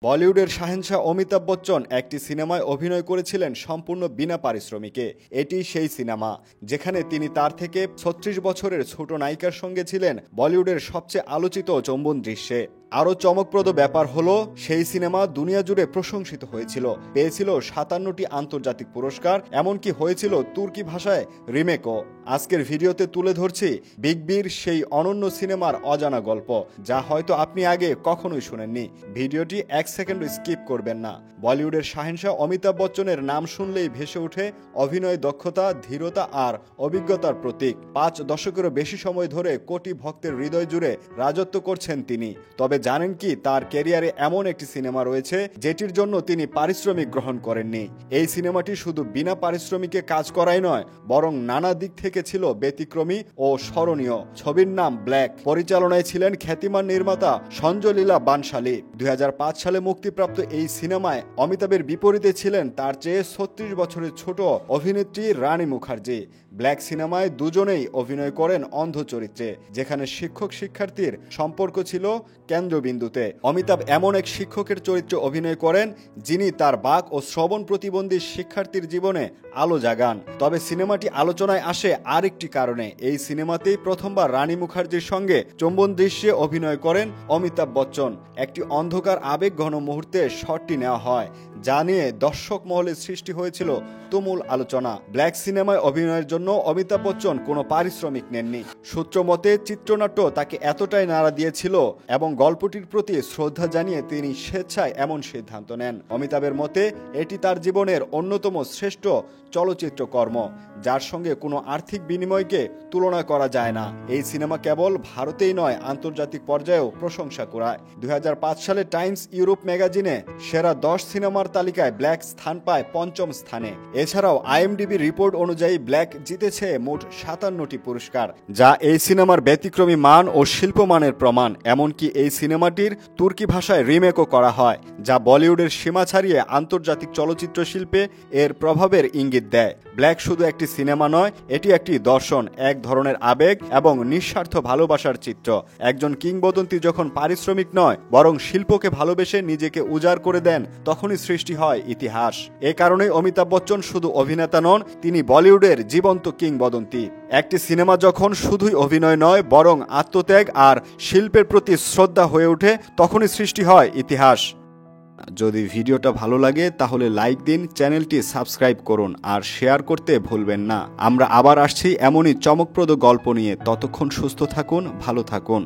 বলিউডের শাহেনশাহ অমিতাভ বচ্চন একটি সিনেমায় অভিনয় করেছিলেন সম্পূর্ণ বিনা পারিশ্রমিকে। এটি সেই সিনেমা যেখানে তিনি তার থেকে ৩৬ বছরের ছোট নায়িকার সঙ্গে ছিলেন বলিউডের সবচেয়ে আলোচিত চুম্বন দৃশ্যে। আরও চমকপ্রদ ব্যাপার হলো সেই সিনেমা দুনিয়া জুড়ে প্রশংসিত হয়েছিল, পেয়েছিল ৫৭টি আন্তর্জাতিক পুরস্কার, এমনকি হয়েছিল তুর্কি ভাষায় রিমেকও। আজকের ভিডিওতে তুলে ধরছি বিগ বির সেই অনন্য সিনেমার অজানা গল্প, যা হয়তো আপনি আগে কখনোই শুনেননি। ভিডিওটি ১ সেকেন্ড স্কিপ করবেন না। বলিউডের শাহেনশাহ অমিতাভ বচ্চনের নাম শুনলেই ভেসে ওঠে অভিনয় দক্ষতা, ধীরতা আর অভিজ্ঞতার প্রতীক। ৫ দশকেরও বেশি সময় ধরে কোটি ভক্তের হৃদয় জুড়ে রাজত্ব করছেন তিনি। তবে জানেন কি, তার ক্যারিয়ারে এমন একটি সিনেমা রয়েছে যেটির জন্য তিনি পারিশ্রমিক গ্রহণ করেননি। এই সিনেমাটি শুধু বিনা পারিশ্রমিকে কাজ করাই নয়, বরং নানা দিক থেকে ছিল ব্যতিক্রমী ও স্মরণীয়। ছবির নাম ব্ল্যাক। পরিচালনায় ছিলেন খ্যাতিমান নির্মাতা সঞ্জয় লীলা বানশালী। ২০০৫ সালে মুক্তিপ্রাপ্ত এই সিনেমায় অমিতাভের বিপরীতে ছিলেন তার চেয়ে ৩৬ বছরের ছোট অভিনেত্রী রানী মুখার্জি। ব্ল্যাক সিনেমায় দুজনেই অভিনয় করেন অন্ধ চরিত্রে, যেখানে শিক্ষক শিক্ষার্থীর সম্পর্ক ছিল কেন্দ্রবিন্দুতে। অমিতাভ এমন এক শিক্ষকের চরিত্রে অভিনয় করেন যিনি তার বাক ও শ্রবণ প্রতিবন্ধী শিক্ষার্থীর জীবনে আলো জাগান। তবে সিনেমাটি আলোচনায় আসে আরেকটি কারণে। এই সিনেমাতেই প্রথমবার রানী মুখার্জির সঙ্গে চুম্বন দৃশ্যে অভিনয় করেন অমিতাভ বচ্চন। একটি অন্ধকার আবেগ ঘন মুহূর্তে শটটি নেওয়া হয়, যা নিয়ে দর্শক মহলে সৃষ্টি হয়েছিল তুমুল আলোচনা। ব্ল্যাক সিনেমায় অভিনয়ের জন্য অমিতাভ বচ্চন কোনো পারিশ্রমিক নেননি। সূত্র মতে চিত্রনাট্য তাকে এতটাই নাড়া দিয়েছিল এবং গল্পটির প্রতি শ্রদ্ধা জানিয়ে তিনি স্বেচ্ছায় এমন সিদ্ধান্ত নেন। অমিতাভের মতে এটি তার জীবনের অন্যতম শ্রেষ্ঠ চলচ্চিত্র কর্ম, যার সঙ্গে কোনো আর্থিক বিনিময়কে তুলনা করা যায় না। এই সিনেমা কেবল ভারতেই নয়, আন্তর্জাতিক পর্যায়েও প্রশংসা কুড়ায়। ২০০৫ সালে টাইমস ইউরোপ ম্যাগাজিনে সেরা ১০ সিনেমার তালিকায় ব্ল্যাক স্থান পায় ৫ম স্থানে। এছাড়াও আইএমডিবি রিপোর্ট অনুযায়ী ব্ল্যাক জিতেছে মোট ৫৭টি পুরস্কার, যা এই সিনেমার ব্যতিক্রমী মান ও শিল্পমানের প্রমাণ। এমনকি এই সিনেমাটির তুর্কি ভাষায় রিমেকও করা হয়, যা বলিউডের সীমা ছাড়িয়ে আন্তর্জাতিক চলচ্চিত্র শিল্পে এর প্রভাবের ইঙ্গিত দেয়। ব্ল্যাক শুধু একটি সিনেমা নয়, এটি একটি দর্শন, এক ধরনের আবেগ এবং নিঃস্বার্থ ভালোবাসার চিত্র। একজন কিংবদন্তি যখন পারিশ্রমিক নয়, বরং শিল্পকে ভালোবেসে নিজেকে উজাড় করে দেন, তখনই সৃষ্টি হয় ইতিহাস। এ কারণেই অমিতাভ বচ্চন শুধু অভিনেতা নন, তিনি বলিউডের জীবন্ত কিংবদন্তি। একটি সিনেমা যখন শুধুই অভিনয় নয়, বরং আত্মত্যাগ আর শিল্পের প্রতি শ্রদ্ধা হয়ে ওঠে, তখনই সৃষ্টি হয় ইতিহাস। যদি ভিডিওটা ভালো লাগে তাহলে লাইক দিন, চ্যানেলটি সাবস্ক্রাইব করুন আর শেয়ার করতে ভুলবেন না। আমরা আবার আসছি এমনই চমকপ্রদ গল্প নিয়ে। ততক্ষণ সুস্থ থাকুন, ভালো থাকুন।